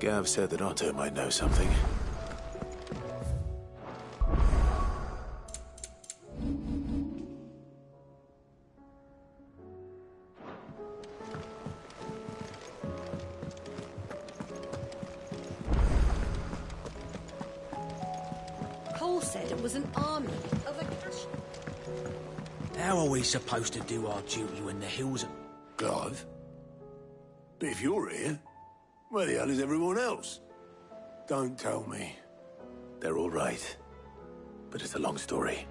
Gav said that Otto might know something. Cole said it was an army of a cash. How are we supposed to do our duty when the hills are... Clive? But if you're here, where the hell is everyone else? Don't tell me. They're all right. But it's a long story.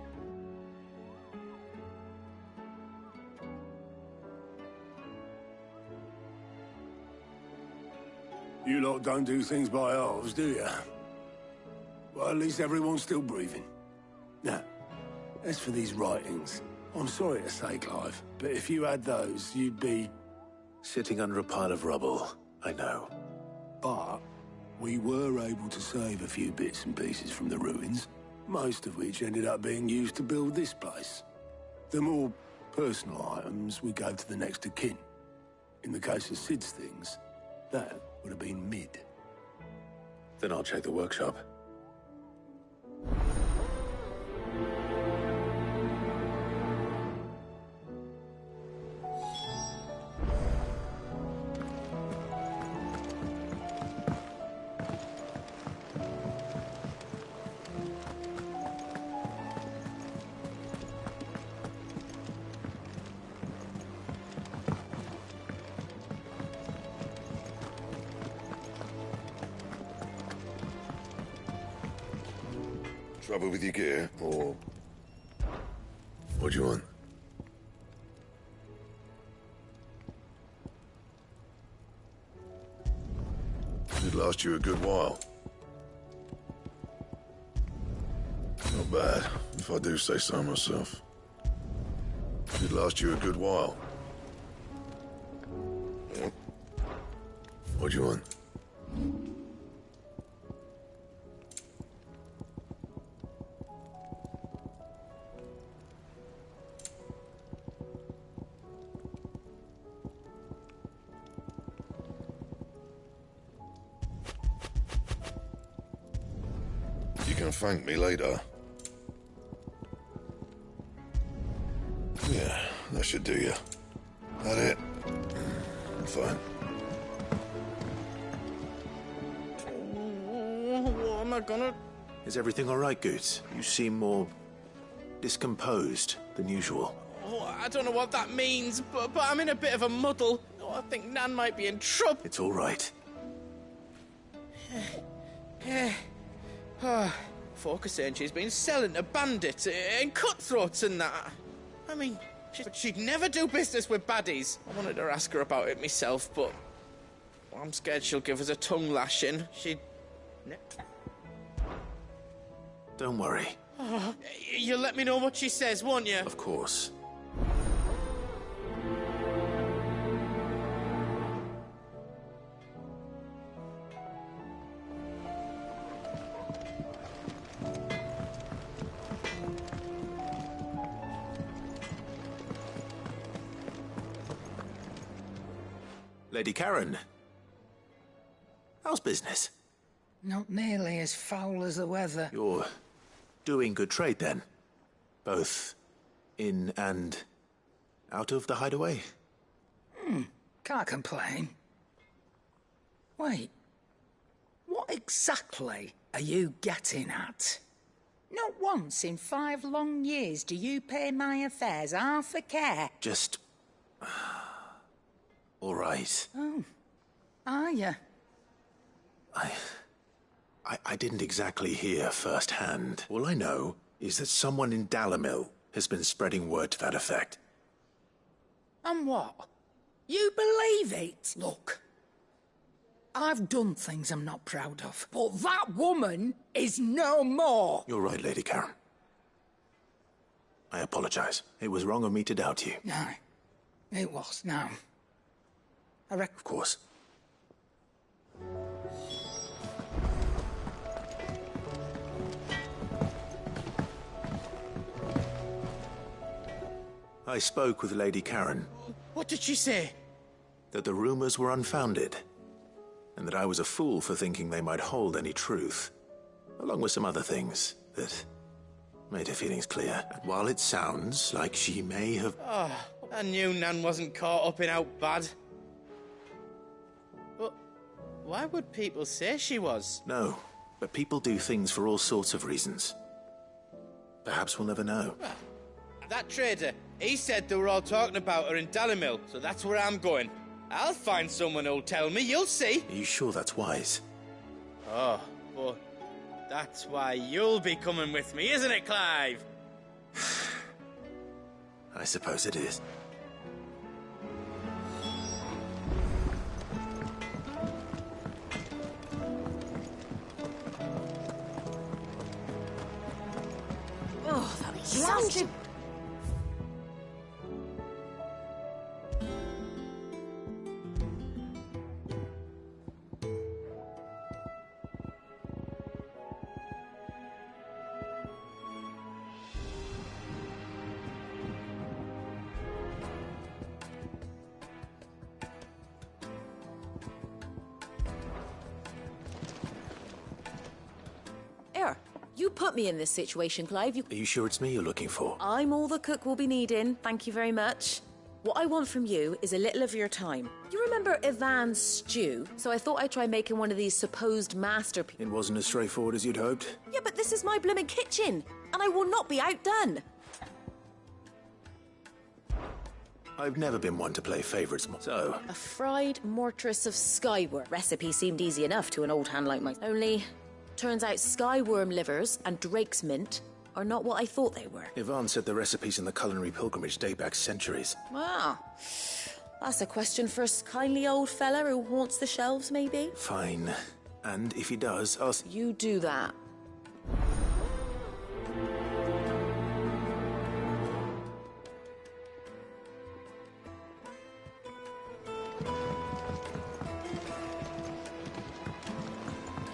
You lot don't do things by halves, do you? Well, at least everyone's still breathing. Now, as for these writings, I'm sorry to say, Clive, but if you had those, you'd be... Sitting under a pile of rubble, I know. But we were able to save a few bits and pieces from the ruins, most of which ended up being used to build this place. The more personal items we gave to the next of kin. In the case of Sid's things, that would have been mid. Then I'll check the workshop. Trouble with your gear, or... What do you want? It'd last you a good while. Not bad, if I do say so myself. It'd last you a good while. What do you want? You can thank me later. Yeah, that should do you. That it? Fine. What am I gonna... Is everything all right, Goots? You seem more discomposed than usual. Oh, I don't know what that means, but I'm in a bit of a muddle. Oh, I think Nan might be in trouble. It's all right. Folk are saying she's been selling to bandits and cutthroats and that. I mean, she'd never do business with baddies. I wanted to ask her about it myself, but I'm scared she'll give us a tongue lashing. Don't worry. Oh, you'll let me know what she says, won't you? Of course. Lady Karen, how's business? Not nearly as foul as the weather. You're doing good trade, then? Both in and out of the hideaway? Can't complain. Wait, what exactly are you getting at? Not once in 5 long years do you pay my affairs half a care. Just... all right. Oh, are you? I didn't exactly hear firsthand. All I know is that someone in Dalamil has been spreading word to that effect. And what? You believe it? Look, I've done things I'm not proud of, but that woman is no more. You're right, Lady Karen. I apologize. It was wrong of me to doubt you. No, it was, no. Of course. I spoke with Lady Karen. What did she say? That the rumors were unfounded, and that I was a fool for thinking they might hold any truth, along with some other things that made her feelings clear. And while it sounds like she may have... Oh, I knew Nan wasn't caught up in out bad. But why would people say she was? No, but people do things for all sorts of reasons. Perhaps we'll never know. Well, that trader, he said they were all talking about her in Dalimil, so that's where I'm going. I'll find someone who'll tell me, you'll see. Are you sure that's wise? Oh, but that's why you'll be coming with me, isn't it, Clive? I suppose it is. Oh, that sounded... You put me in this situation, Clive. Are you sure it's me you're looking for? I'm all the cook will be needing. Thank you very much. What I want from you is a little of your time. You remember Ivan's stew? So I thought I'd try making one of these supposed masterpieces. It wasn't as straightforward as you'd hoped? Yeah, but this is my blooming kitchen, and I will not be outdone. I've never been one to play favourites, so... A fried mortress of skyworm. Recipe seemed easy enough to an old hand like mine. Only... turns out skyworm livers and drake's mint are not what I thought they were. Ivan said the recipes in the culinary pilgrimage date back centuries. Wow. That's a question for a kindly old fella who haunts the shelves, maybe? Fine. And if he does, I'll... You do that.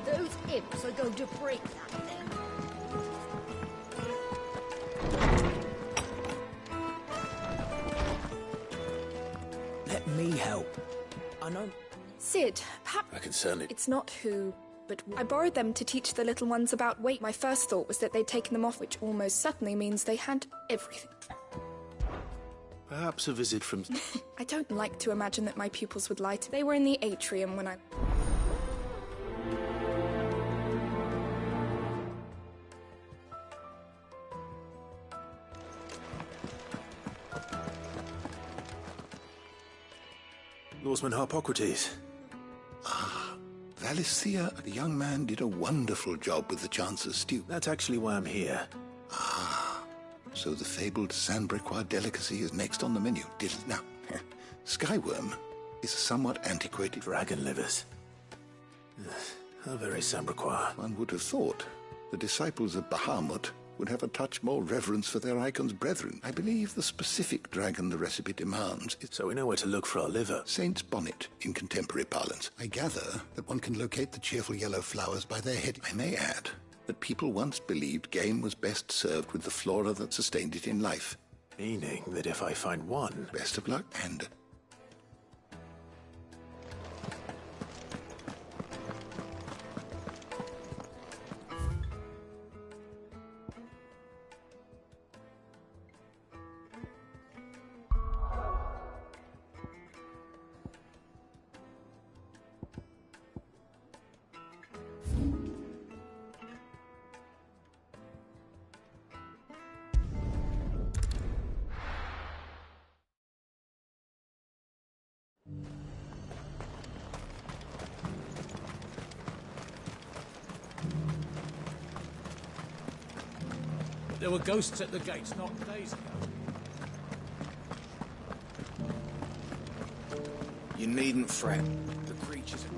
Those imps are going to break that thing. Let me help. I know. Sid, perhaps I can certainly... it's not who, but I borrowed them to teach the little ones about weight. My first thought was that they'd taken them off, which almost certainly means they had everything. Perhaps a visit from... I don't like to imagine that my pupils would lie to. They were in the atrium when I... Lawsman Harpocrates. Valicia, the young man did a wonderful job with the Chance's stew. That's actually why I'm here. So the fabled Sandbrequois delicacy is next on the menu. Now, Skyworm is a somewhat antiquated... Dragon livers. How very Sandbrequois. One would have thought the disciples of Bahamut would have a touch more reverence for their icon's brethren. I believe the specific dragon the recipe demands is... So we know where to look for our liver. Saint's bonnet, in contemporary parlance. I gather that one can locate the cheerful yellow flowers by their head. I may add that people once believed game was best served with the flora that sustained it in life. Meaning that if I find one... Best of luck, and... There were ghosts at the gates not days ago. You needn't fret. The creatures are...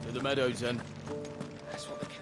To the meadows, then. That's what they can...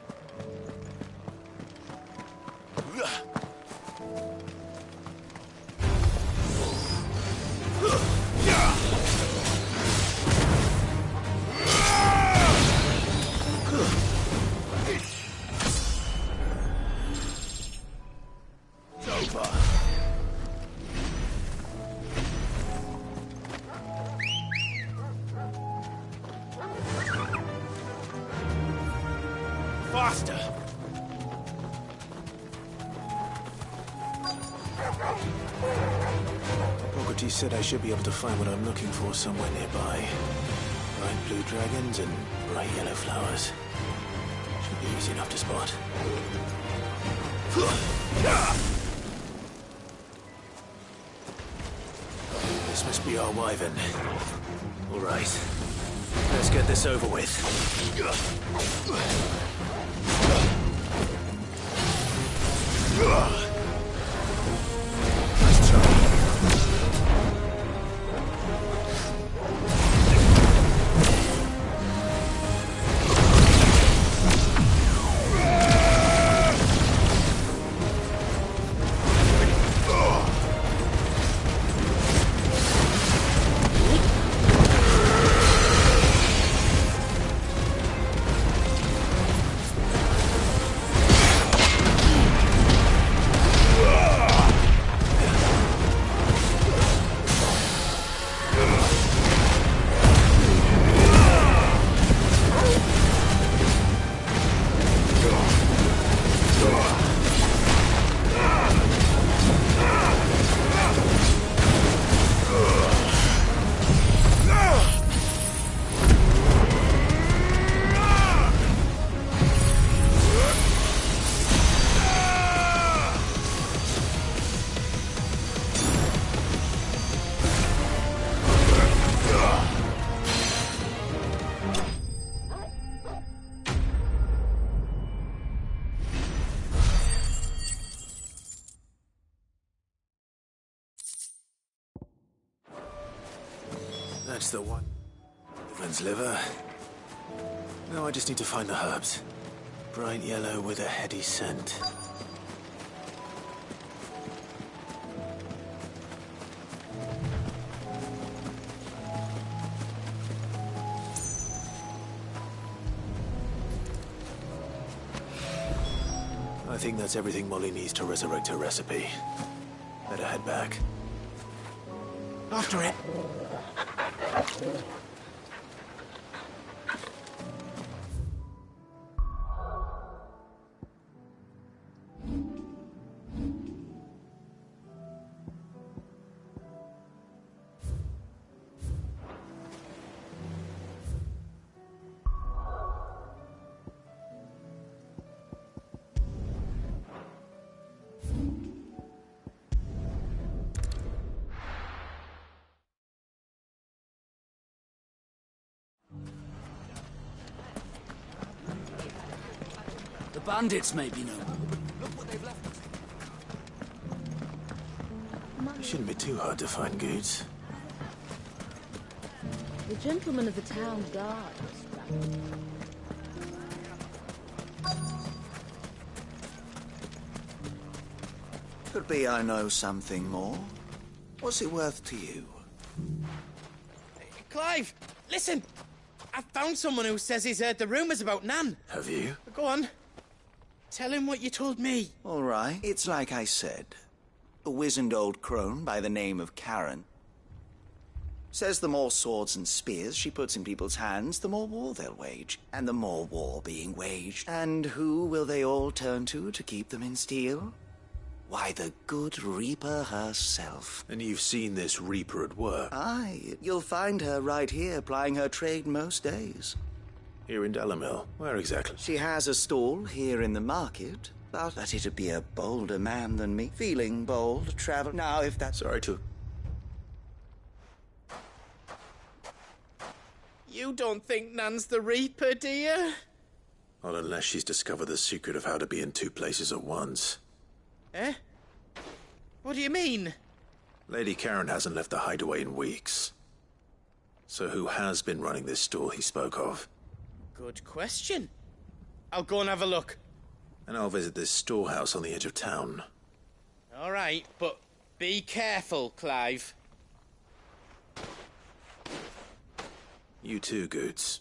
Faster! Hippocrates said I should be able to find what I'm looking for somewhere nearby. Bright blue dragons and bright yellow flowers. Should be easy enough to spot. This must be our wyvern. All right. Let's get this over with. Nice try. That's the one. Wyvern's liver. Now I just need to find the herbs. Bright yellow with a heady scent. I think that's everything Molly needs to resurrect her recipe. Better head back. After it! The bandits may be no more. It shouldn't be too hard to find goods. The gentleman of the town guard. Could be I know something more. What's it worth to you? Clive, listen! I've found someone who says he's heard the rumours about Nan. Have you? Go on. Tell him what you told me. All right. It's like I said. A wizened old crone by the name of Karen. Says the more swords and spears she puts in people's hands, the more war they'll wage. And the more war being waged. And who will they all turn to keep them in steel? Why, the good Reaper herself. And you've seen this Reaper at work? Aye, you'll find her right here plying her trade most days. Here in Delamil? Where exactly? She has a stall here in the market, but it'd be a bolder man than me. Feeling bold to travel. Now, if that's... Sorry to... You don't think Nan's the Reaper, do you? Not unless she's discovered the secret of how to be in two places at once. Eh? What do you mean? Lady Karen hasn't left the hideaway in weeks. So who has been running this stall he spoke of? Good question. I'll go and have a look. And I'll visit this storehouse on the edge of town. All right, but be careful, Clive. You too, Goods.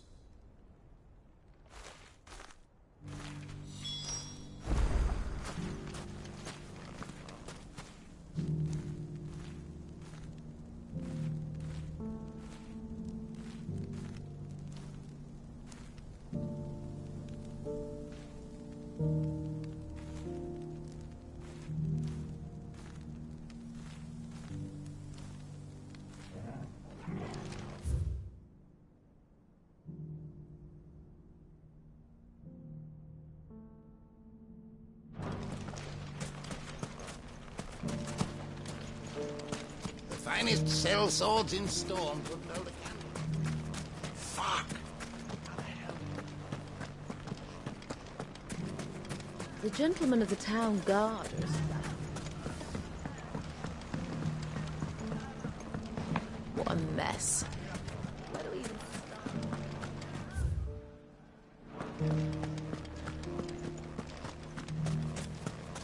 Finest cell swords in Storm couldn't hold a candle. Fuck! The gentleman of the town guard is that. What a mess. Where do we even start?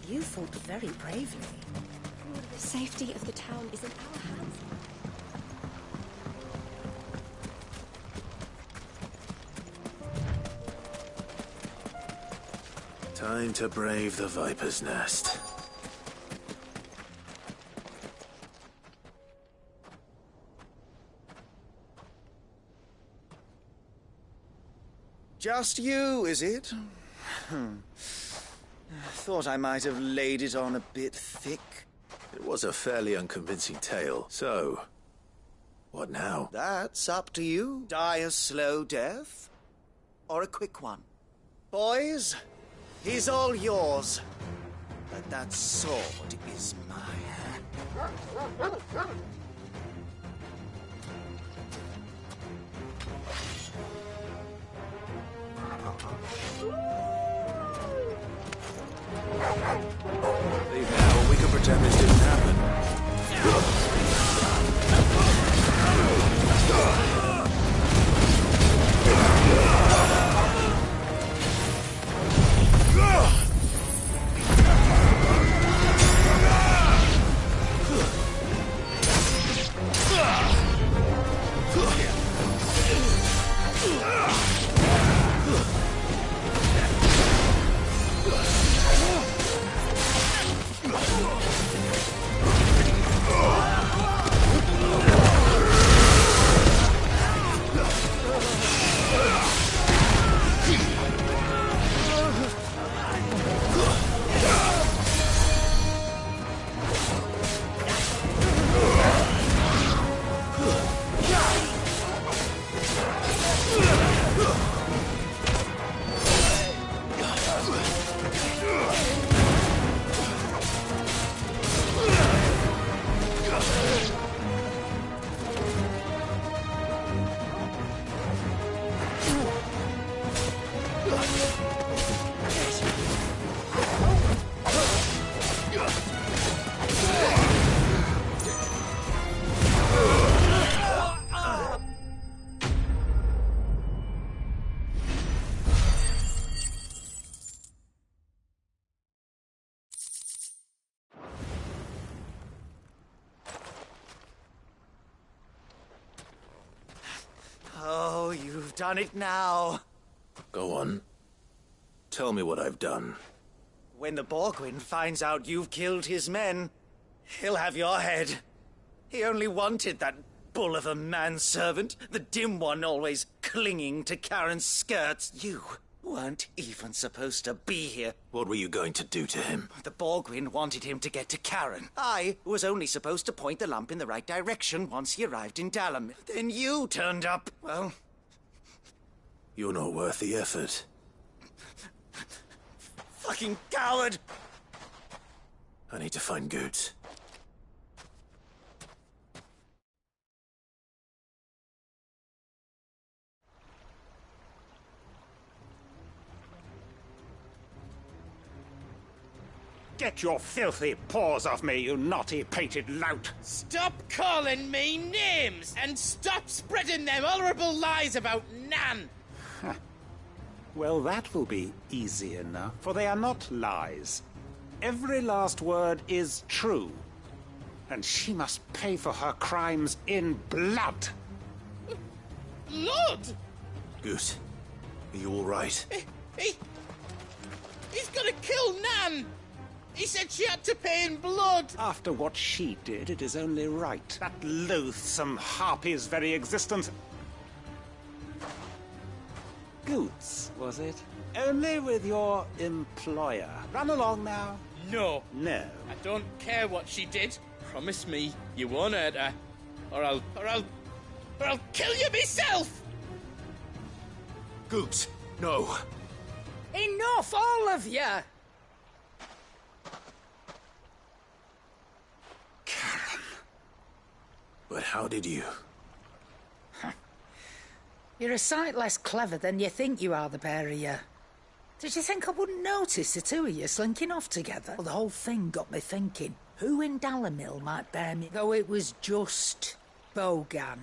You fought very bravely. The safety of the town is in our hands. Time to brave the Viper's Nest. Just you, is it? Thought I might have laid it on a bit thick. It was a fairly unconvincing tale. So, what now? That's up to you. Die a slow death, or a quick one. Boys, he's all yours. But that sword is mine. Leave now, we can pretend this didn't happen. Oh, you've done it now. Go on. Tell me what I've done. When the Borgwyn finds out you've killed his men, he'll have your head. He only wanted that bull of a manservant, the dim one always clinging to Karen's skirts. You weren't even supposed to be here. What were you going to do to him? The Borgwyn wanted him to get to Karen. I was only supposed to point the lump in the right direction once he arrived in Dallum. Then you turned up. Well... You're not worth the effort. Fucking coward! I need to find Goots. Get your filthy paws off me, you naughty-pated lout! Stop calling me names and stop spreading them horrible lies about Nan! Well, that will be easy enough, for they are not lies. Every last word is true. And she must pay for her crimes in blood. Blood? Goose, are you all right? He's gonna kill Nan! He said she had to pay in blood! After what she did, it is only right. That loathsome harpy's very existence... Goots, was it? Only with your employer. Run along now. No. No. I don't care what she did. Promise me you won't hurt her. Or I'll kill you myself! Goose, no. Enough, all of you! Karen. But how did you? You're a sight less clever than you think you are, the pair of you. Did you think I wouldn't notice the two of you slinking off together? Well, the whole thing got me thinking, who in Dalamil might bear me? Though it was just Bogan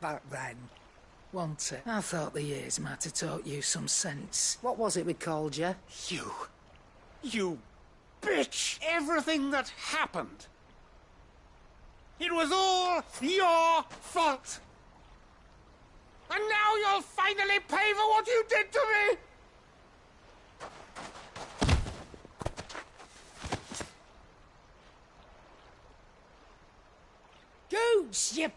back then, wasn't it? I thought the years might have taught you some sense. What was it we called you? You bitch! Everything that happened. It was all your fault. And now you'll finally pay for what you did to me! Goose, you...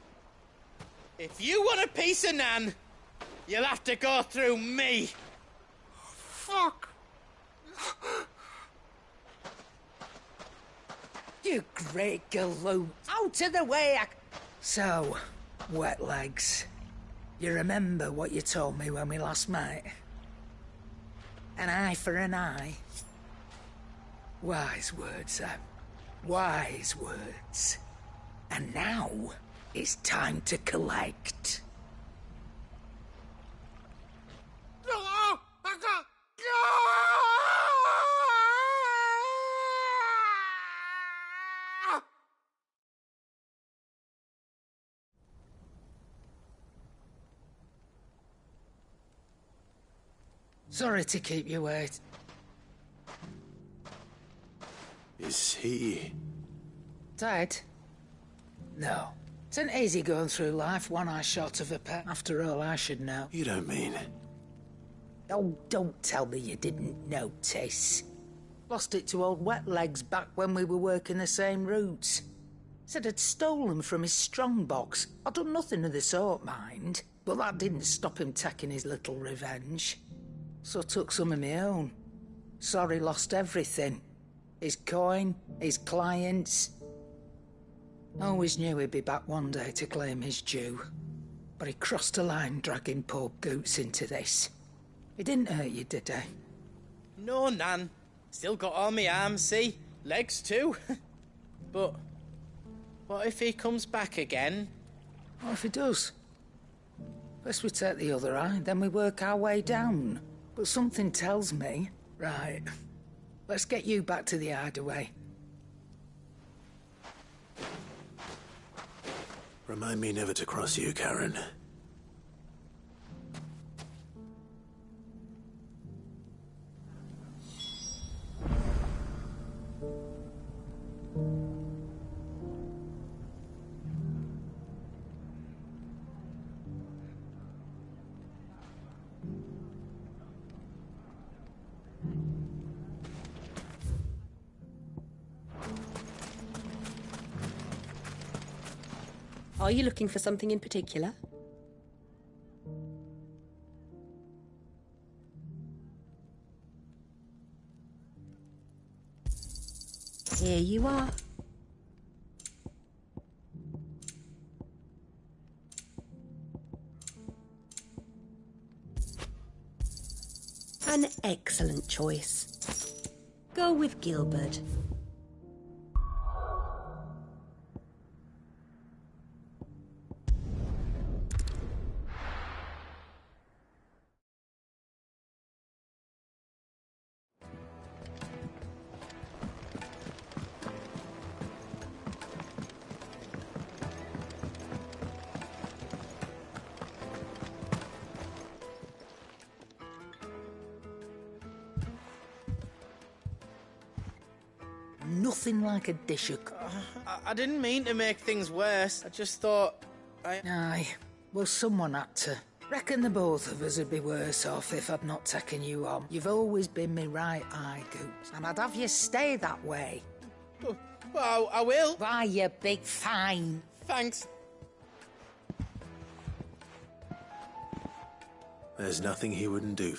If you want a piece of Nan, you'll have to go through me. Fuck! You great galoot. Out of the way, So, wet legs. You remember what you told me when we last met? An eye for an eye. Wise words, Sam. Wise words. And now, it's time to collect. Sorry to keep you waiting. Is he... Dead? No. It's an easy going through life, one eye short of a pet. After all, I should know. You don't mean... Oh, don't tell me you didn't notice. Lost it to old Wet Legs back when we were working the same routes. Said I'd stolen from his strongbox. I'd done nothing of the sort, mind. But that didn't stop him taking his little revenge. So I took some of my own. Sorry, lost everything. His coin, his clients. Always knew he'd be back one day to claim his due. But he crossed a line dragging poor Goots into this. He didn't hurt you, did he? No, Nan. Still got all my arms, see? Legs too. But what if he comes back again? What if he does? First we take the other eye, then we work our way down. But something tells me... Right. Let's get you back to the hideaway. Remind me never to cross you, Karen. Are you looking for something in particular? Here you are. An excellent choice. Go with Gilbert. Nothing like a dish of... I didn't mean to make things worse. I just thought Aye. Well, someone had to. Reckon the both of us would be worse off if I'd not taken you on. You've always been me right eye, Goose. And I'd have you stay that way. Well, I will. Why, you big fine. Thanks. There's nothing he wouldn't do.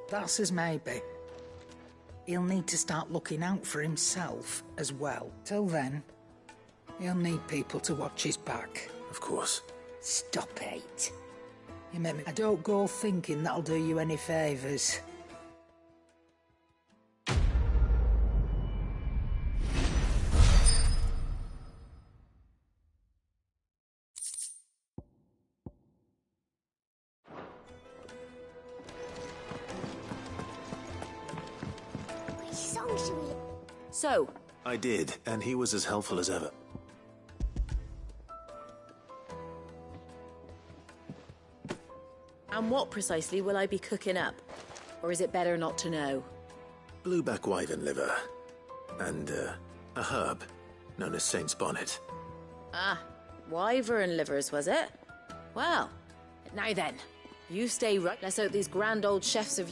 That's as maybe. He'll need to start looking out for himself as well. Till then, he'll need people to watch his back. Of course. Stop it. You make me... I don't go thinking that'll do you any favours. So? I did, and he was as helpful as ever. And what precisely will I be cooking up? Or is it better not to know? Blueback wyvern liver. And, a herb known as Saint's Bonnet. Ah, wyvern livers, was it? Well, now then, you stay right. Let's hope these grand old chefs of...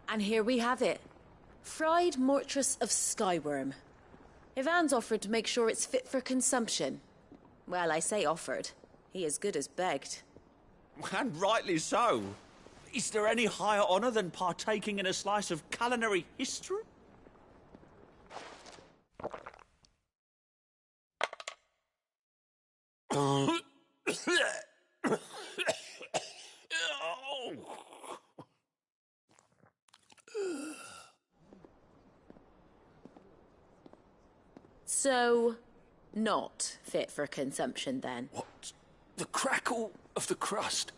And here we have it. Fried mortress of skyworm. Ivan's offered to make sure it's fit for consumption. Well, I say offered. He as good as begged. And rightly so. Is there any higher honour than partaking in a slice of culinary history? So, not fit for consumption then? What? The crackle of the crust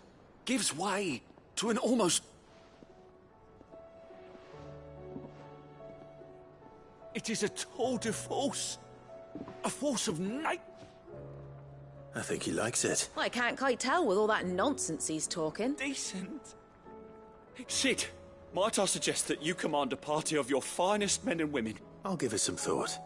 gives way to an almost... It is a tour de force. A force of night. I think he likes it. Well, I can't quite tell with all that nonsense he's talking. Decent. Sid, might I suggest that you command a party of your finest men and women? I'll give it some thought.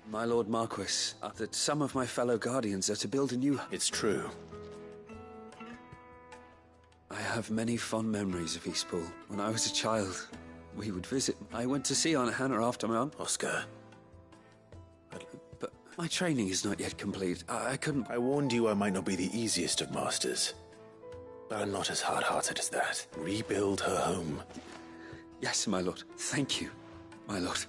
My Lord Marquis, that some of my fellow guardians are to build a new... It's true. I have many fond memories of Eastpool. When I was a child, we would visit. I went to see Aunt Hannah after my aunt... Oscar. But my training is not yet complete. I couldn't... I warned you I might not be the easiest of masters. But I'm not as hard-hearted as that. Rebuild her home. Yes, my lord. Thank you, my lord.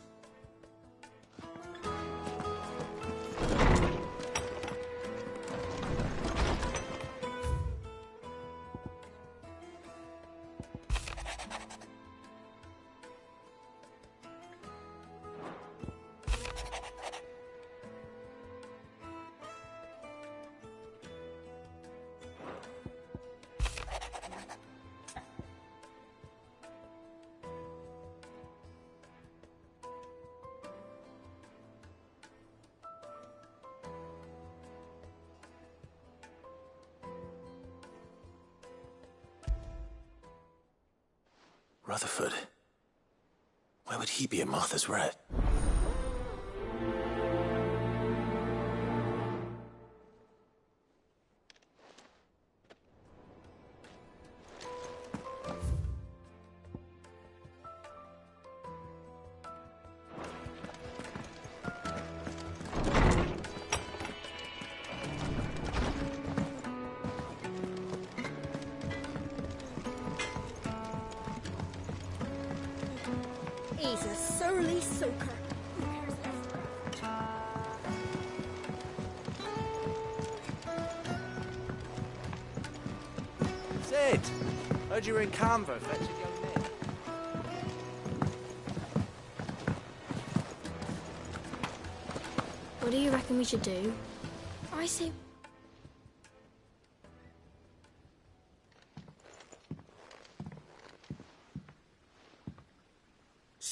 Rutherford. Why would he be a Martha's rat? He's a surly soaker. Sid! Heard you were in Canva fetching young Nick. What do you reckon we should do? I say...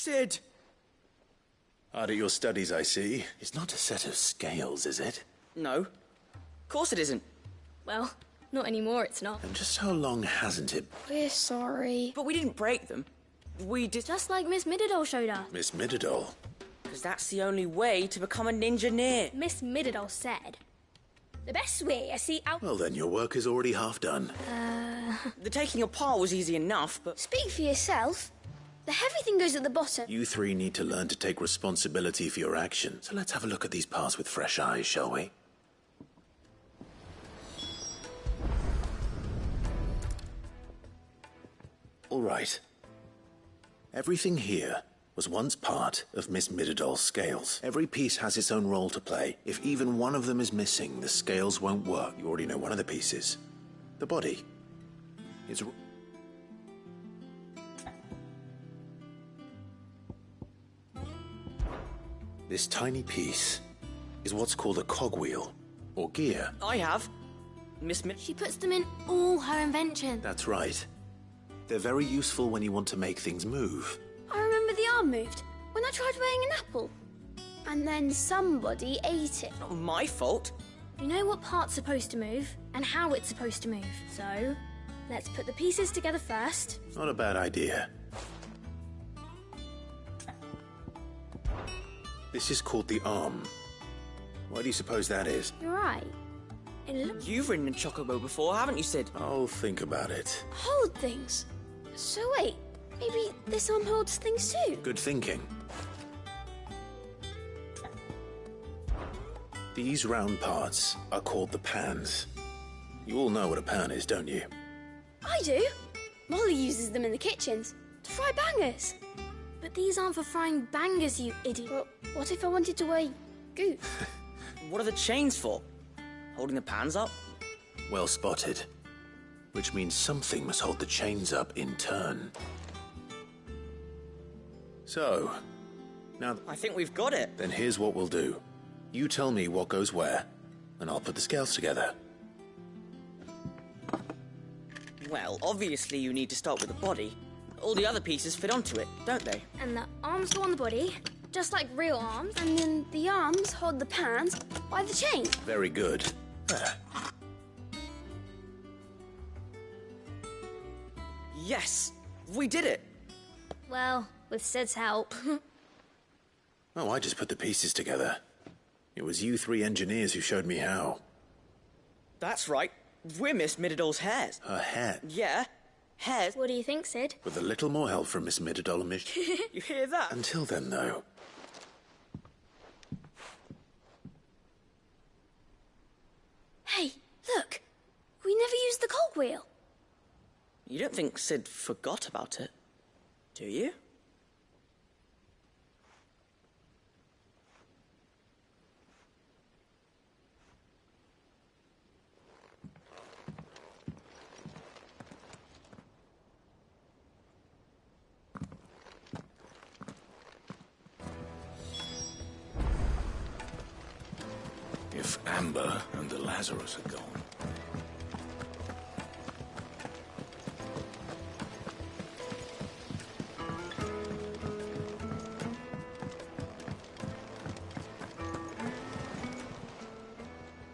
Sid! Hard at your studies, I see. It's not a set of scales, is it? No. Of course it isn't. Well, not anymore, it's not. And just how long hasn't it? We're sorry. But we didn't break them. We did... Just like Miss Middledole showed us. Miss Middledole? Because that's the only way to become a ninja-neer. Miss Middledole said, the best way I see out... Well then, your work is already half done. The taking apart was easy enough, but... Speak for yourself. The heavy thing goes at the bottom. You three need to learn to take responsibility for your actions. So let's have a look at these parts with fresh eyes, shall we? All right. Everything here was once part of Miss Midderdoll's scales. Every piece has its own role to play. If even one of them is missing, the scales won't work. You already know one of the pieces. The body. It's... This tiny piece is what's called a cogwheel, or gear. I have. Miss Mid... She puts them in all her inventions. That's right. They're very useful when you want to make things move. I remember the arm moved when I tried weighing an apple. And then somebody ate it. Not my fault. You know what part's supposed to move and how it's supposed to move. So, let's put the pieces together first. Not a bad idea. This is called the arm. Why do you suppose that is? You're right. You've ridden a chocobo before, haven't you, Sid? I'll think about it. Hold things. So wait, maybe this arm holds things too? Good thinking. These round parts are called the pans. You all know what a pan is, don't you? I do. Molly uses them in the kitchens to fry bangers. But these aren't for frying bangers, you idiot. Well, what if I wanted to weigh goose? What are the chains for? Holding the pans up? Well spotted. Which means something must hold the chains up in turn. So, now... I think we've got it. Then here's what we'll do. You tell me what goes where, and I'll put the scales together. Well, obviously you need to start with the body. All the other pieces fit onto it, don't they? And the arms go on the body, just like real arms. And then the arms hold the pans by the chain. Very good. There. Yes! We did it! Well, with Sid's help. Oh, I just put the pieces together. It was you three engineers who showed me how. That's right. We're Miss Middledol's hairs. Her hair? Yeah. Hairs. What do you think, Sid? With a little more help from Miss Midderdoll and Miss... You hear that? Until then, though. Hey, look! We never used the cogwheel. You don't think Sid forgot about it, do you? If Amber and the Lazarus are gone.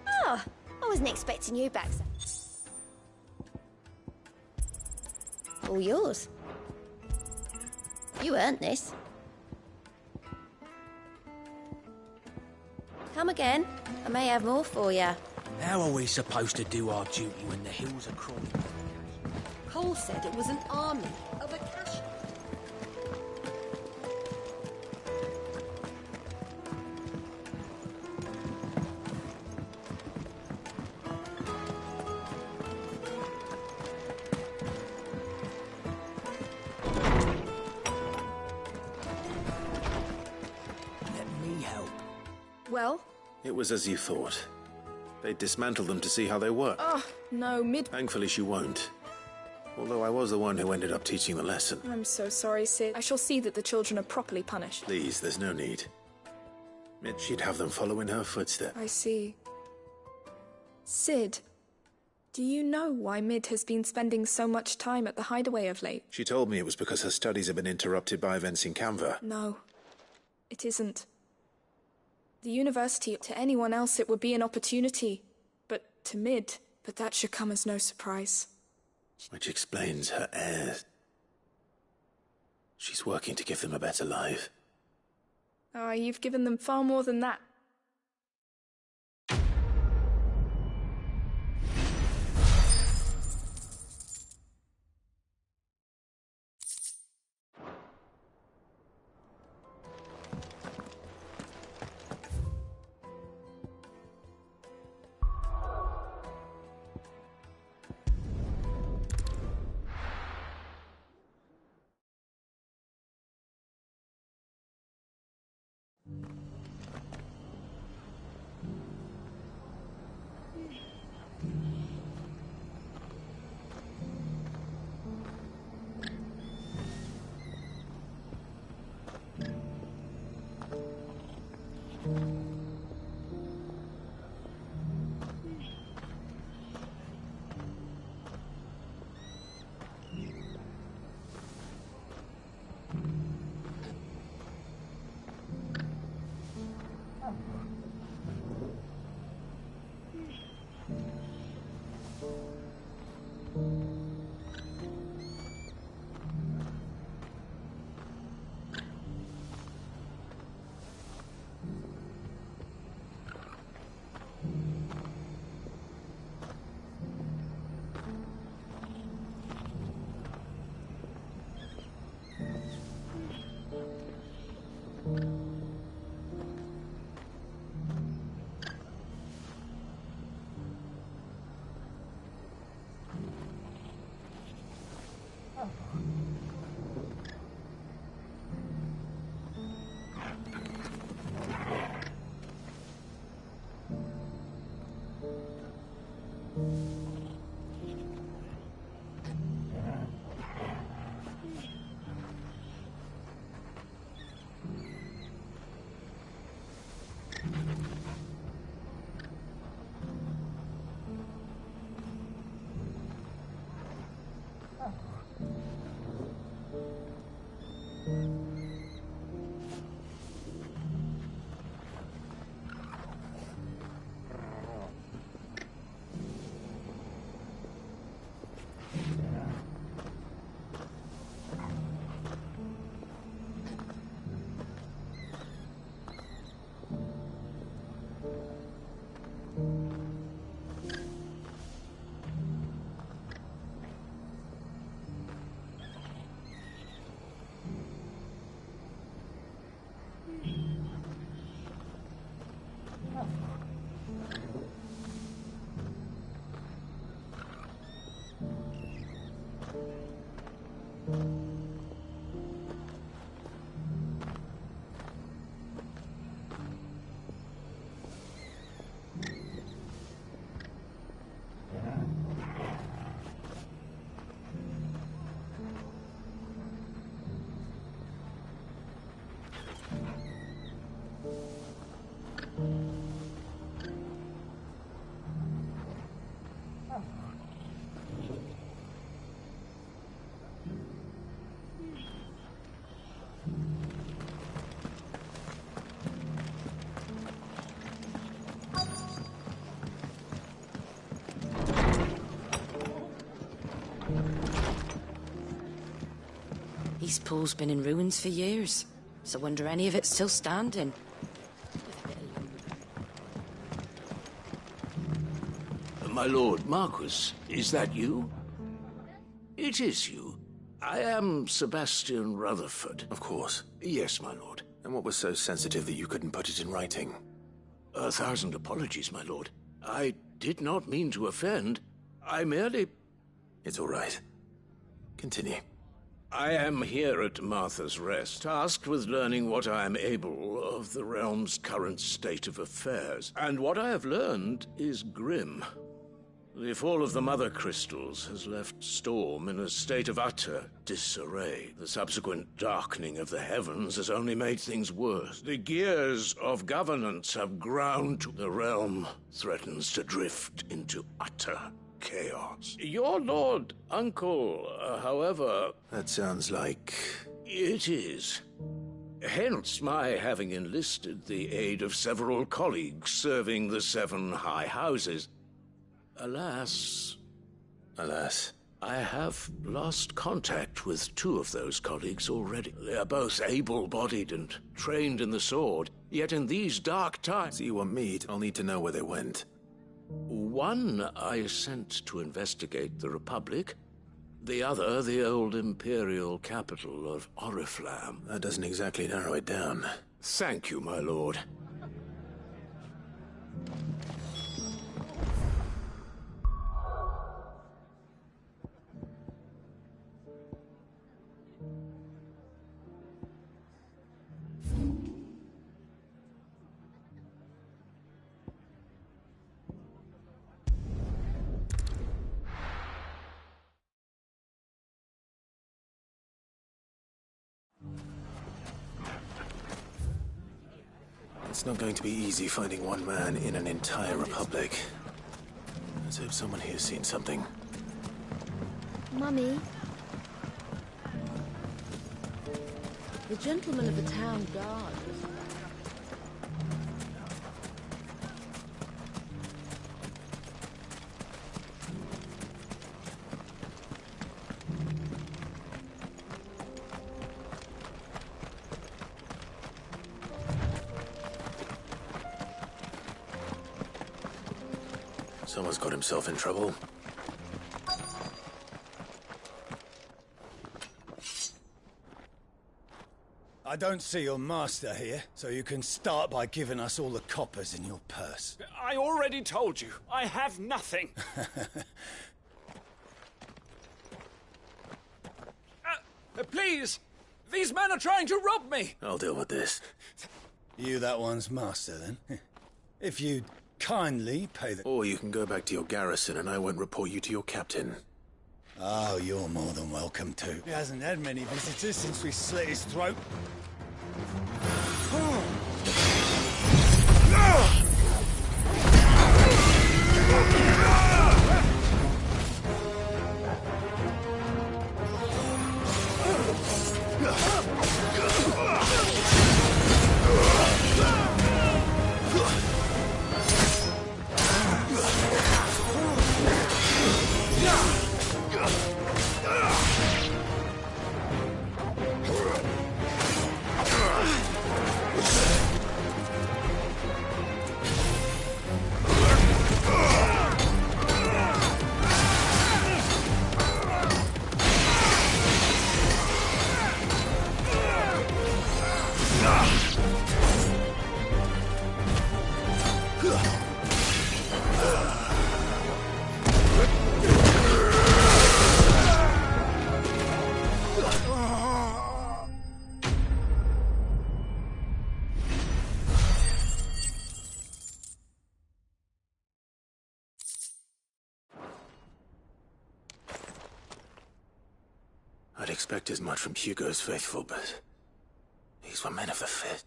Oh, I wasn't expecting you back, sir. All yours. You earned this. Come again. I may have more for you. How are we supposed to do our duty when the hills are crawling? Cole said it was an army of a cash. Let me help. Well? It was as you thought. They dismantled them to see how they work. Oh, no, Thankfully she won't. Although I was the one who ended up teaching the lesson. I'm so sorry, Sid. I shall see that the children are properly punished. Please, there's no need. She'd have them follow in her footsteps. I see. Sid, Do you know why Mid has been spending so much time at the hideaway of late? She told me it was because her studies have been interrupted by events in Canva. No, it isn't. The university, to anyone else it would be an opportunity. But to Mid, but that should come as no surprise. Which explains her heirs. She's working to give them a better life. Oh, you've given them far more than that. East Pool's been in ruins for years, so I wonder any of it's still standing. My lord Marquis, is that you? It is you. I am Sebastian Rutherford. Of course. Yes, my lord. And what was so sensitive that you couldn't put it in writing? 1,000 apologies, my lord. I did not mean to offend. I merely... It's all right. Continue. I am here at Martha's Rest, tasked with learning what I am able of the realm's current state of affairs. And what I have learned is grim. The fall of the Mother Crystals has left Storm in a state of utter disarray. The subsequent darkening of the heavens has only made things worse. The gears of governance have ground to the realm, threatens to drift into utter chaos. Your Lord Uncle, however... That sounds like... It is. Hence my having enlisted the aid of several colleagues serving the 7 high houses. Alas... Alas? I have lost contact with 2 of those colleagues already. They are both able-bodied and trained in the sword, yet in these dark times... So you want me? I'll need to know where they went. One I sent to investigate the Republic, the other the old Imperial capital of Oriflamme. That doesn't exactly narrow it down. Thank you, my lord. It's not going to be easy finding one man in an entire republic. Let's hope someone here's seen something. Mummy? The gentleman of the town guard was... Someone's got himself in trouble. I don't see your master here, so you can start by giving us all the coppers in your purse. I already told you, I have nothing. Please! These men are trying to rob me! I'll deal with this. You that one's master, then? If you'd kindly pay the... Or you can go back to your garrison and I won't report you to your captain. Oh, you're more than welcome to. He hasn't had many visitors since we slit his throat. I'd expect as much from Hugo's faithful, but these were men of the Fifth.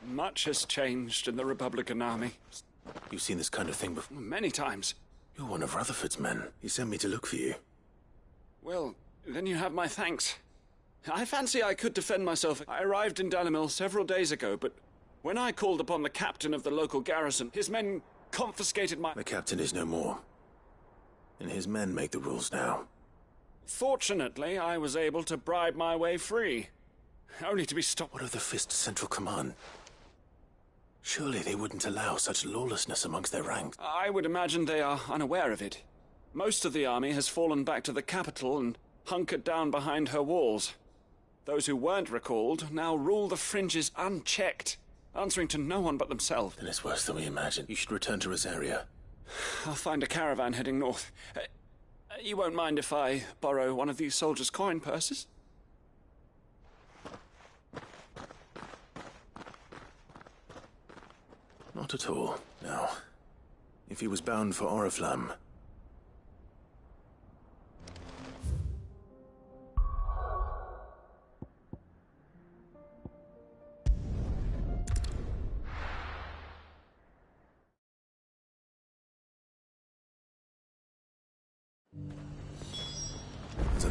Much has changed in the Republican army. You've seen this kind of thing before? Many times. You're one of Rutherford's men. He sent me to look for you. Well, then you have my thanks. I fancy I could defend myself. I arrived in Dalimil several days ago, but when I called upon the captain of the local garrison, his men confiscated my... The captain is no more. And his men make the rules now. Fortunately, I was able to bribe my way free. Only to be stopped... What of the Fist Central Command? Surely they wouldn't allow such lawlessness amongst their ranks. I would imagine they are unaware of it. Most of the army has fallen back to the capital and hunkered down behind her walls. Those who weren't recalled now rule the fringes unchecked, answering to no one but themselves. Then it's worse than we imagined. You should return to Rosaria. I'll find a caravan heading north. You won't mind if I borrow one of these soldiers' coin purses? Not at all. Now, if he was bound for Oriflamme,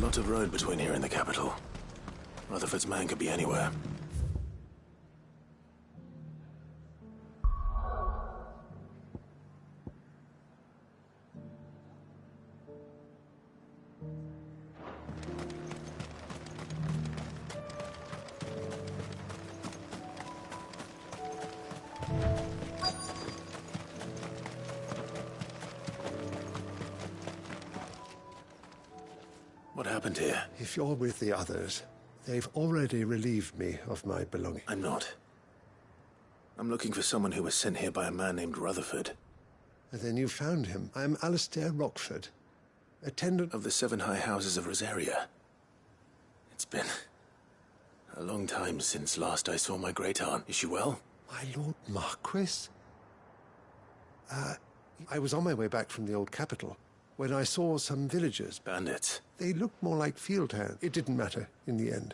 lot of road between here and the capital. Rutherford's man could be anywhere. What happened here? If you're with the others, they've already relieved me of my belongings. I'm not. I'm looking for someone who was sent here by a man named Rutherford. And then you found him. I'm Alistair Rockford, attendant of the 7 High Houses of Rosaria. It's been a long time since last I saw my great-aunt. Is she well? My Lord Marquis? I was on my way back from the old capital when I saw some villagers. Bandits. They looked more like field hands. It didn't matter in the end.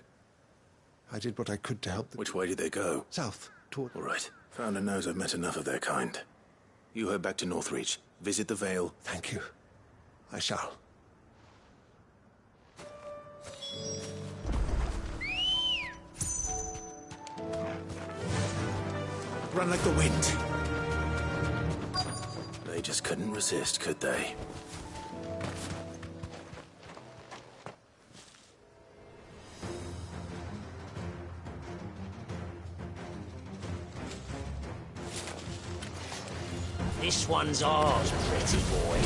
I did what I could to help them. Which way did they go? South, toward... All right. Founder knows I've met enough of their kind. You head back to Northreach. Visit the Vale. Thank you. I shall. Run like the wind. They just couldn't resist, could they? This one's ours, pretty boy.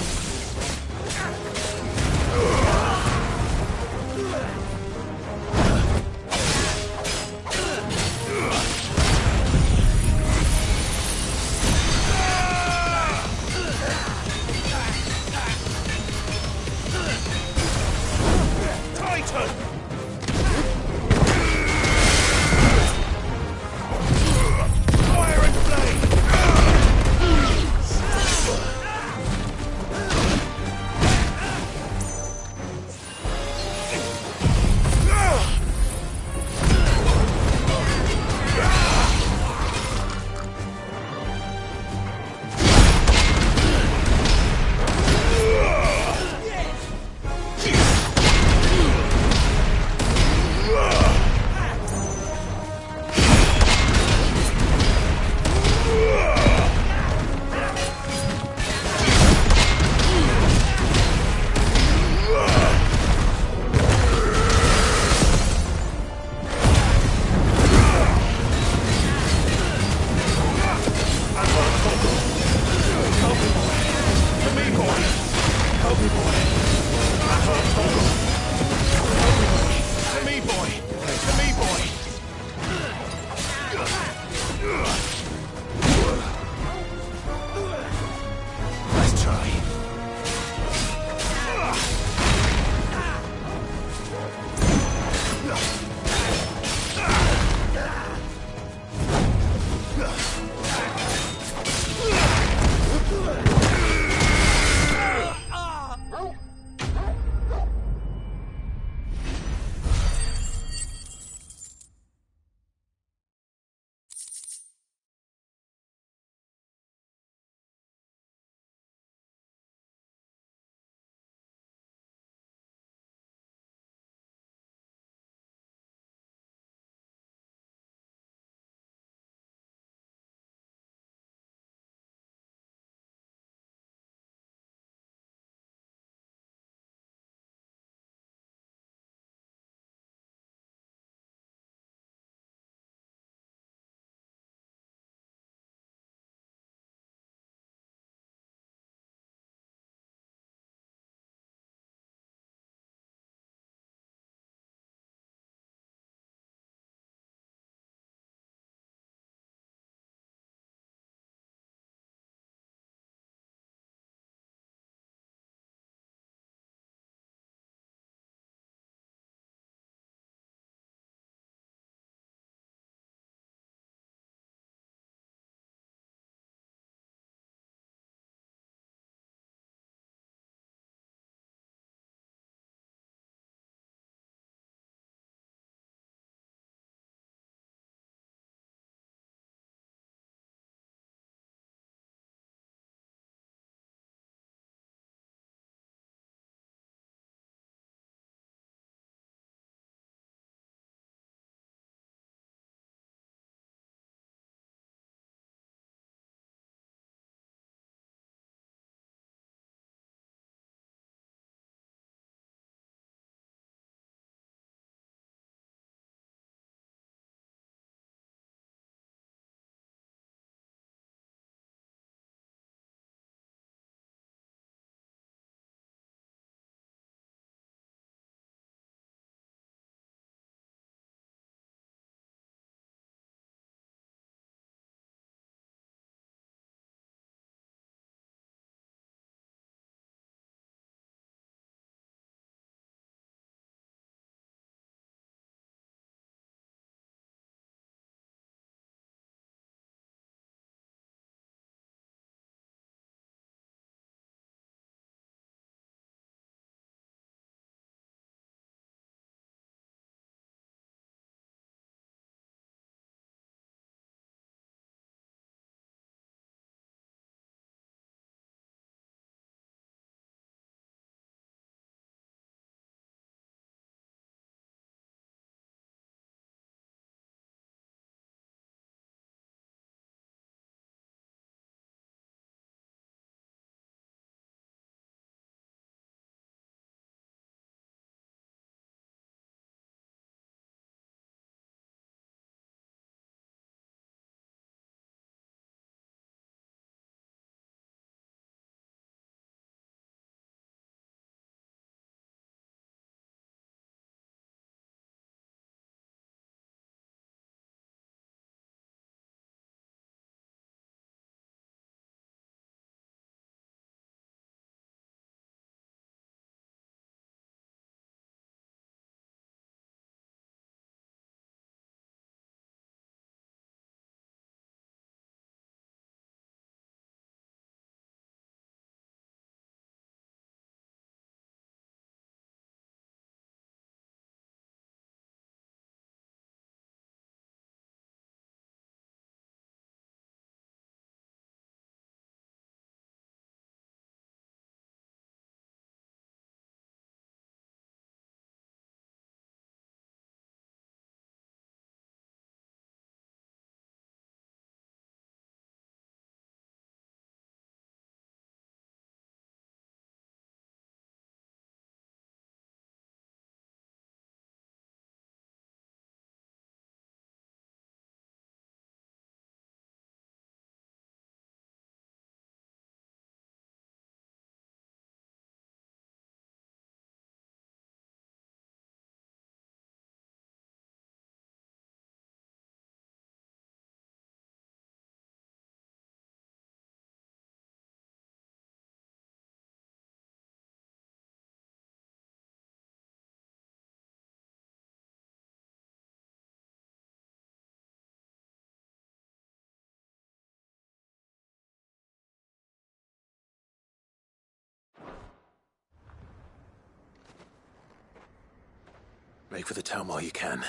Make for the town while you can.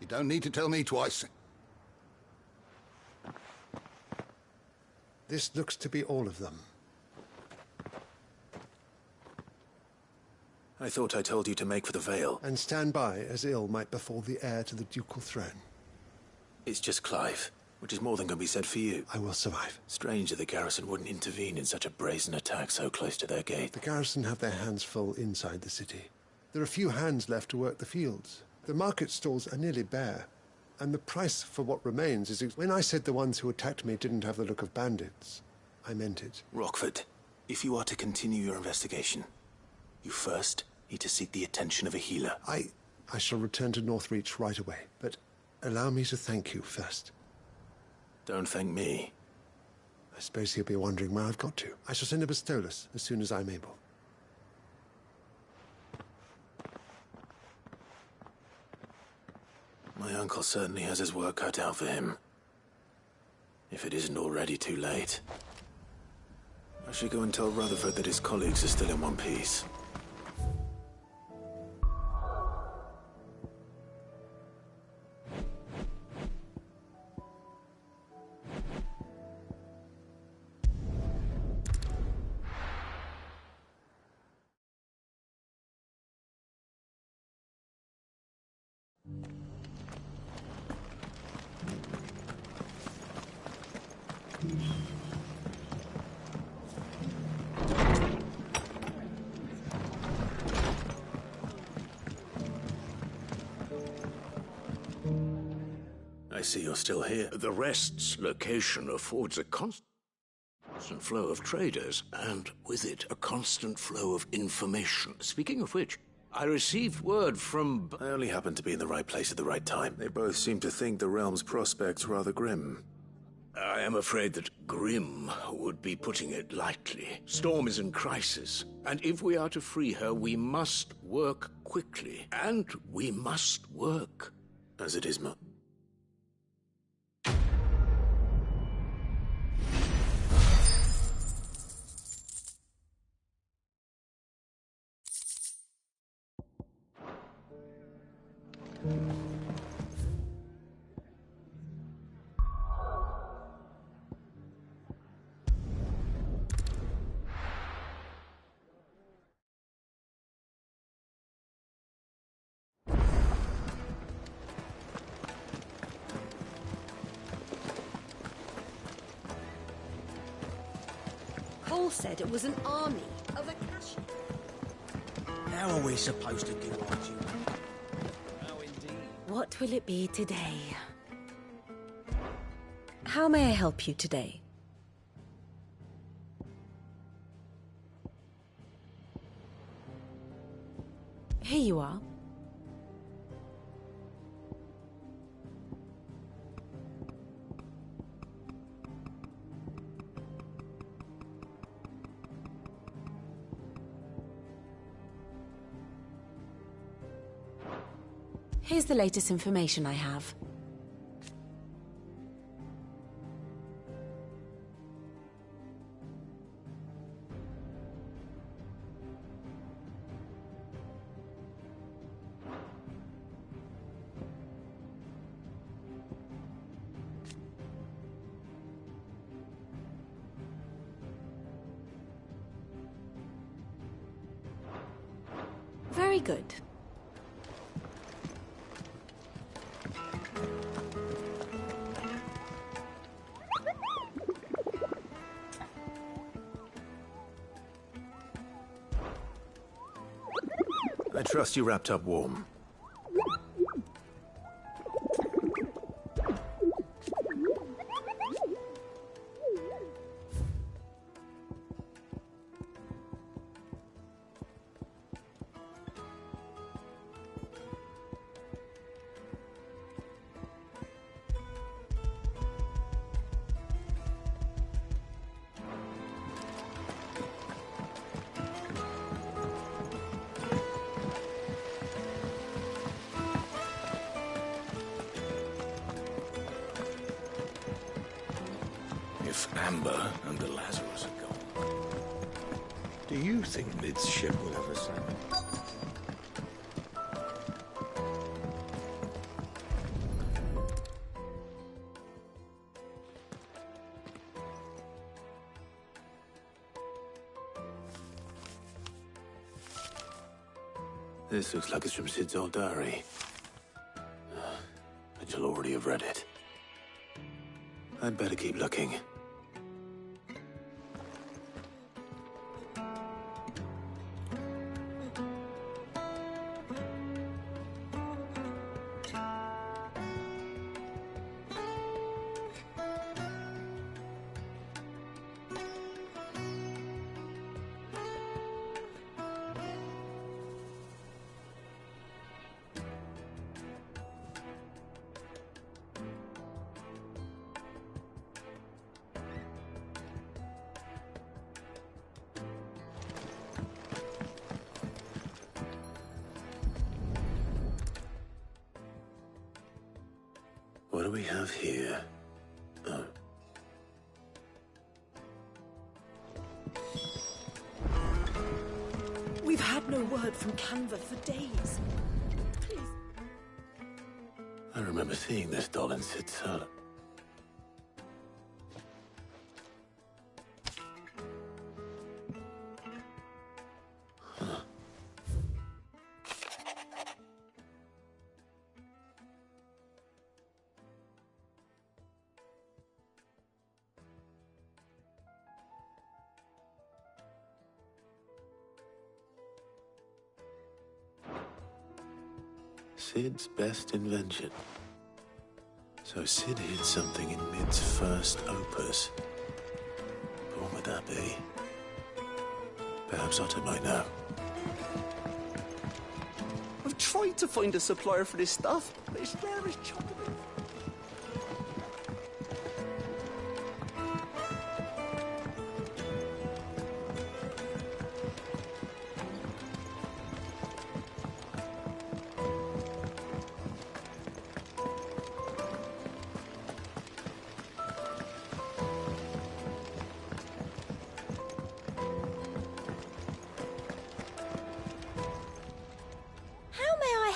You don't need to tell me twice. This looks to be all of them. I thought I told you to make for the Vale. And stand by, as ill might befall the heir to the ducal throne. It's just Clive, which is more than can be said for you. I will survive. Strange that the garrison wouldn't intervene in such a brazen attack so close to their gate. The garrison have their hands full inside the city. There are few hands left to work the fields. The market stalls are nearly bare, and the price for what remains is... When I said the ones who attacked me didn't have the look of bandits, I meant it. Rockford, if you are to continue your investigation, you first need to seek the attention of a healer. I shall return to Northreach right away, but allow me to thank you first. Don't thank me. I suppose he'll be wondering where I've got to. I shall send a Bastolus as soon as I'm able. My uncle certainly has his work cut out for him. If it isn't already too late. I should go and tell Rutherford that his colleagues are still in one piece. I see you're still here. The Rest's location affords a constant flow of traders, and with it, a constant flow of information. Speaking of which, I received word from... I only happened to be in the right place at the right time. They both seem to think the realm's prospects rather grim. I am afraid that grim would be putting it lightly. Storm is in crisis, and if we are to free her, we must work quickly. And we must work. As it is, Cole said it was an army of Acacia. How are we supposed to do our duty? Oh, indeed. What will it be today? How may I help you today? Here you are. Here's the latest information I have. Very good. I trust you wrapped up warm. If Amber and the Lazarus are gone, do you think Mid's ship will ever sail? This looks like it's from Sid's old diary. But you'll already have read it. I'd better keep looking. What do we have here? Oh. We've had no word from Canva for days. Please. I remember seeing this doll in Sid's cell. Sid's best invention. So Sid hid something in Mid's first opus. But what would that be? Perhaps Otto might know. I've tried to find a supplier for this stuff, but it's rare as chocolate.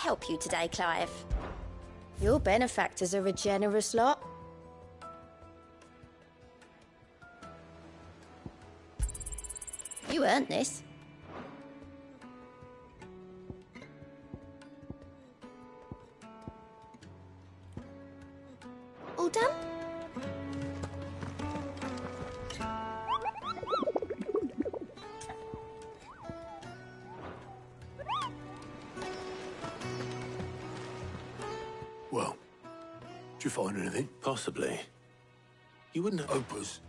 Help you today, Clive? Your benefactors are a generous lot. You earned this. All done? Well, did you find anything? Possibly. You wouldn't have... Opus?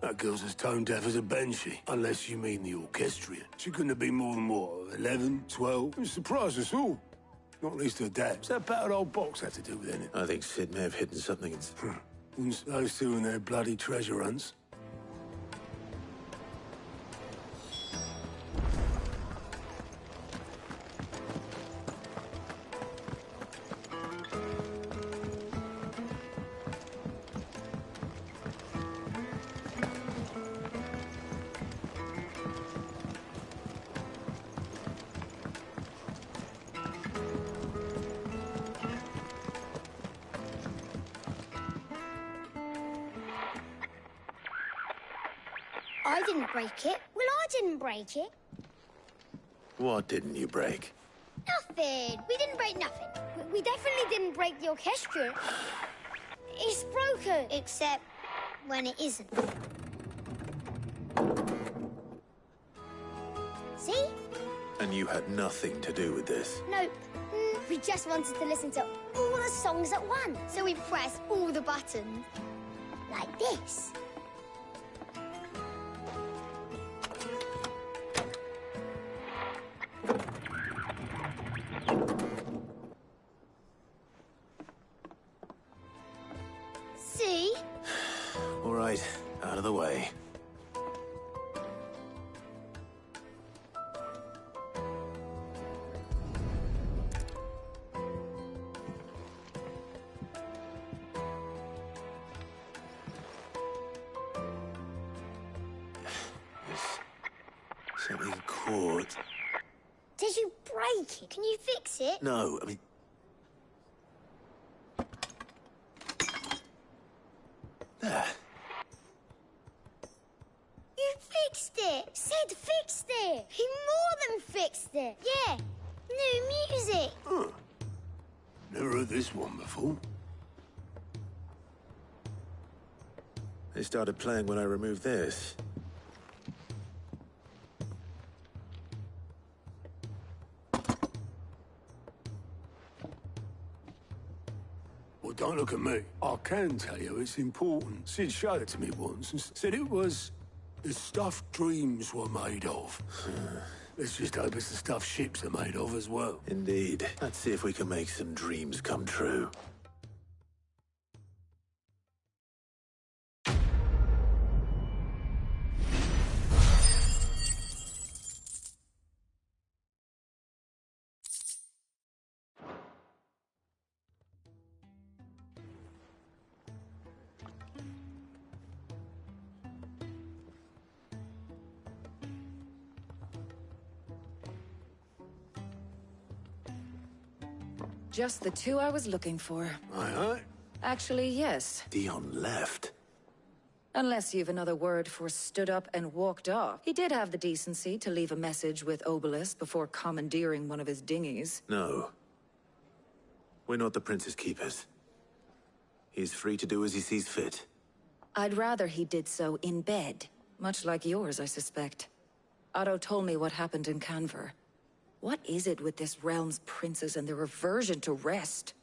That girl's as tone deaf as a banshee, unless you mean the orchestrion. She couldn't have been more than, what, 11, 12? It surprised us all. Not least her dad. What's that battered old box have to do with anything? I think Sid may have hidden something in... Wouldn't those two and their bloody treasure hunts? I didn't break it. Well, I didn't break it. What didn't you break? Nothing. We didn't break nothing. We definitely didn't break the orchestra. It's broken. Except when it isn't. See? And you had nothing to do with this? Nope. We just wanted to listen to all the songs at once. So we pressed all the buttons. Like this. See? All right, out of the way. Something caught. Did you break it? Can you fix it? No, I mean... There. You fixed it! Sid fixed it! He more than fixed it! Yeah, New music! Huh. Never heard this one before. They started playing when I removed this. Well, don't look at me. I can tell you it's important. Sid showed it to me once and said it was the stuff dreams were made of. Let's just hope it's the stuff ships are made of as well. Indeed. Let's see if we can make some dreams come true. Just the two I was looking for. Aye, aye. Actually, yes. Dion left. Unless you've another word for stood up and walked off. He did have the decency to leave a message with Obelisk before commandeering one of his dinghies. No. We're not the Prince's keepers. He's free to do as he sees fit. I'd rather he did so in bed. Much like yours, I suspect. Otto told me what happened in Canver. What is it with this realm's princes and their aversion to rest?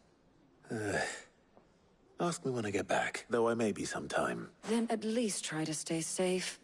Ask me when I get back, though I may be sometime. Then at least try to stay safe.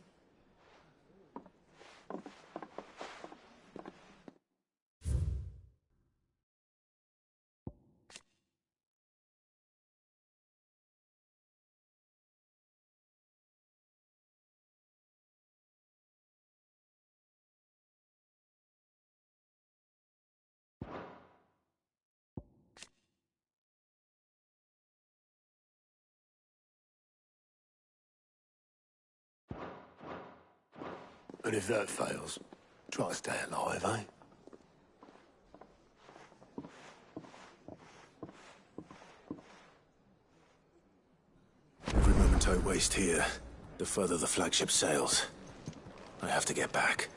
And if that fails, try to stay alive, eh? Every moment I waste here, the further the flagship sails. I have to get back.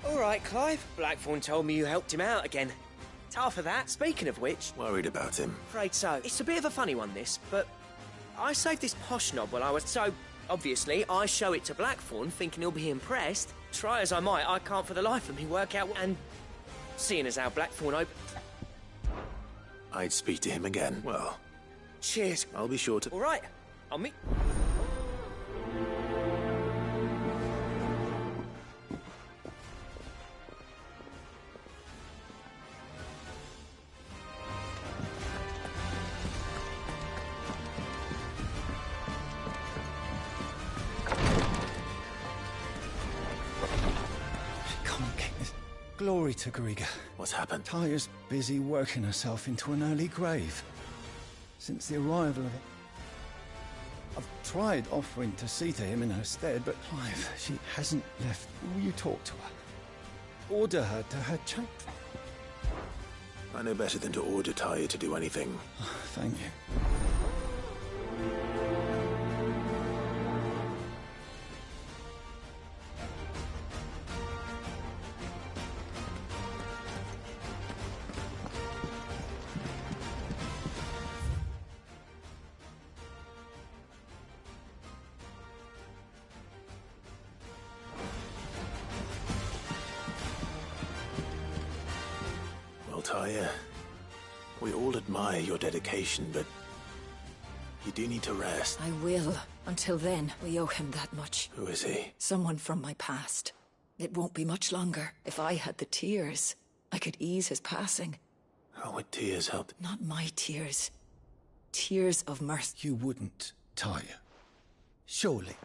All right, Clive. Blackthorn told me you helped him out again. Tough of that. Speaking of which... Worried about him. Afraid so. It's a bit of a funny one, this, but... I saved this posh knob while I was... So, obviously, I show it to Blackthorn, thinking he'll be impressed. Try as I might, I can't for the life of me work out... And... Seeing as how Blackthorn I'd speak to him again. Well... Cheers. I'll be sure to... All right. I'll meet... Glory to Griga. What's happened? Taya's busy working herself into an early grave. Since the arrival of it. I've tried offering to see to him in her stead, but Clive, she hasn't left. Will you talk to her? Order her to her chamber. I know better than to order Taya to do anything. Thank you. Taya, we all admire your dedication, but you do need to rest. I will. Until then, we owe him that much. Who is he? Someone from my past. It won't be much longer. If I had the tears, I could ease his passing. How would tears help? Not my tears. Tears of mercy. You wouldn't, Talia. Surely.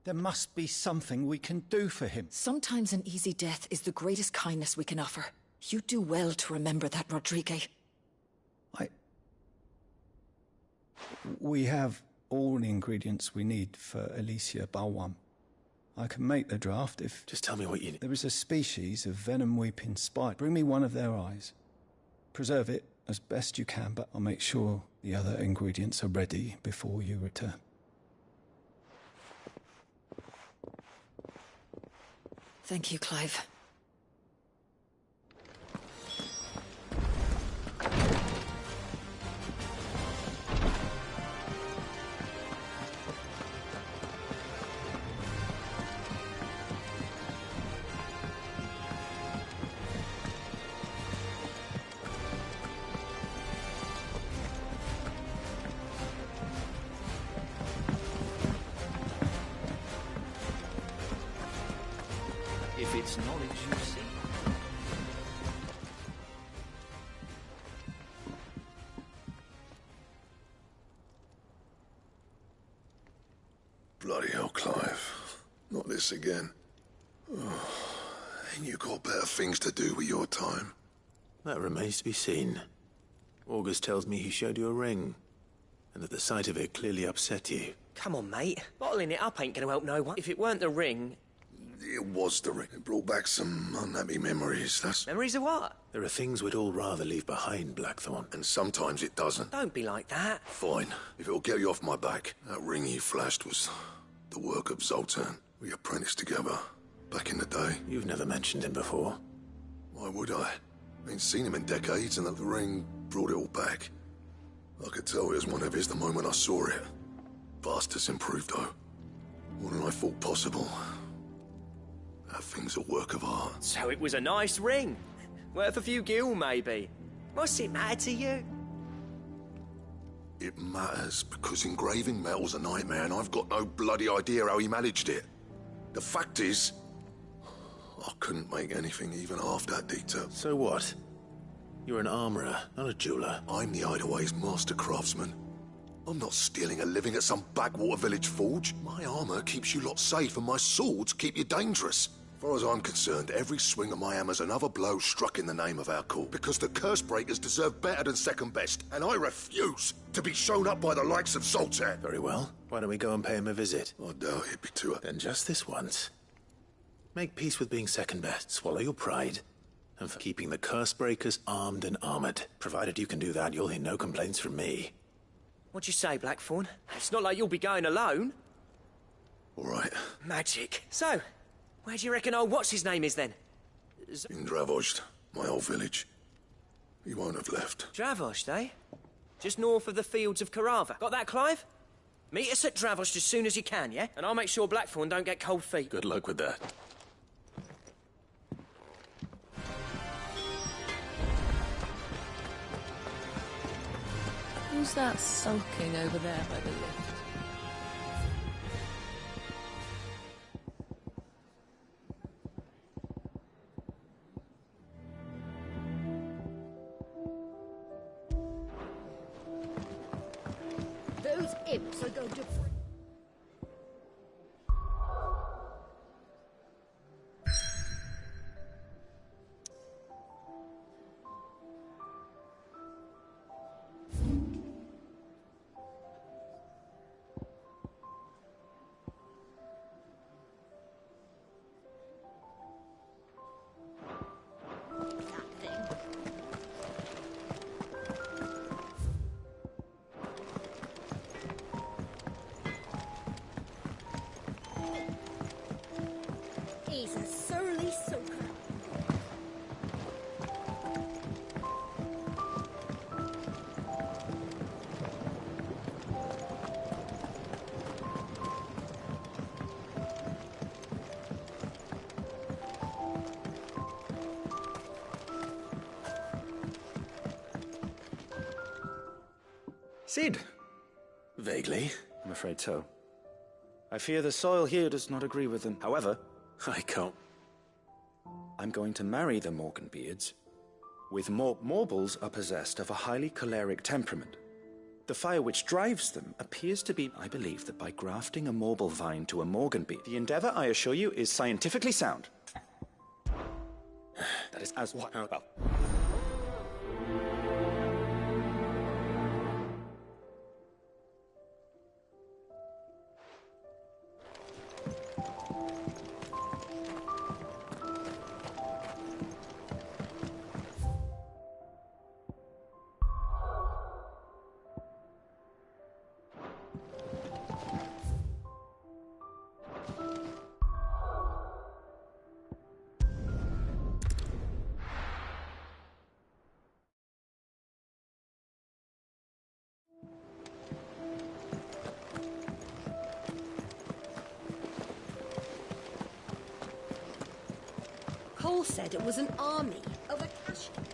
There must be something we can do for him. Sometimes an easy death is the greatest kindness we can offer. You do well to remember that, Rodrigue. We have all the ingredients we need for Alicia Balwam. I can make the draft if... Just tell me what you need. There is a species of venom-weeping spite. Bring me one of their eyes. Preserve it as best you can, but I'll make sure the other ingredients are ready before you return. Thank you, Clive. If it's knowledge you seek. Bloody hell, Clive. Not this again. Oh, ain't you got better things to do with your time? That remains to be seen. August tells me he showed you a ring, and that the sight of it clearly upset you. Come on, mate. Bottling it up ain't gonna help no one. If it weren't the ring... It was the ring. It brought back some unhappy memories, that's... Memories of what? There are things we'd all rather leave behind, Blackthorn. And sometimes it doesn't. Don't be like that. Fine. If it'll get you off my back. That ring you flashed was the work of Zoltan. We apprenticed together back in the day. You've never mentioned him before. Why would I? Ain't seen him in decades, and that the ring brought it all back. I could tell it was one of his the moment I saw it. Bastard's improved, though. More than I thought possible. That thing's a work of art. So it was a nice ring. Worth a few gil, maybe. What's it matter to you? It matters because engraving metal's a nightmare, and I've got no bloody idea how he managed it. The fact is, I couldn't make anything even half that detailed. So what? You're an armorer, not a jeweler. I'm the Hideaway's master craftsman. I'm not stealing a living at some backwater village forge. My armor keeps you lot safe, and my swords keep you dangerous. As far as I'm concerned, every swing of my hammer's another blow struck in the name of our cause. Because the curse breakers deserve better than second best, and I refuse to be shown up by the likes of Zoltan. Very well. Why don't we go and pay him a visit? I doubt he'd be too... Then just this once. Make peace with being second best, swallow your pride, and for keeping the curse breakers armed and armored. Provided you can do that, you'll hear no complaints from me. What'd you say, Blackthorn? It's not like you'll be going alone. All right. Magic. So, where do you reckon old what's-his-name is, then? In Dravost, my old village. He won't have left. Dravost, eh? Just north of the fields of Carava. Got that, Clive? Meet us at Dravost as soon as you can, yeah? And I'll make sure Blackthorn don't get cold feet. Good luck with that. Who's that sulking over there by the lift? Those imps are going to... He's a surly soaker. Cid? Vaguely. I'm afraid so. I fear the soil here does not agree with them. However... I can't. I'm going to marry the Morganbeards. With Morbles are possessed of a highly choleric temperament. The fire which drives them appears to be, I believe, that by grafting a Morble vine to a Morganbeard. The endeavor, I assure you, is scientifically sound. That is as well. Cole said it was an army of Akashians.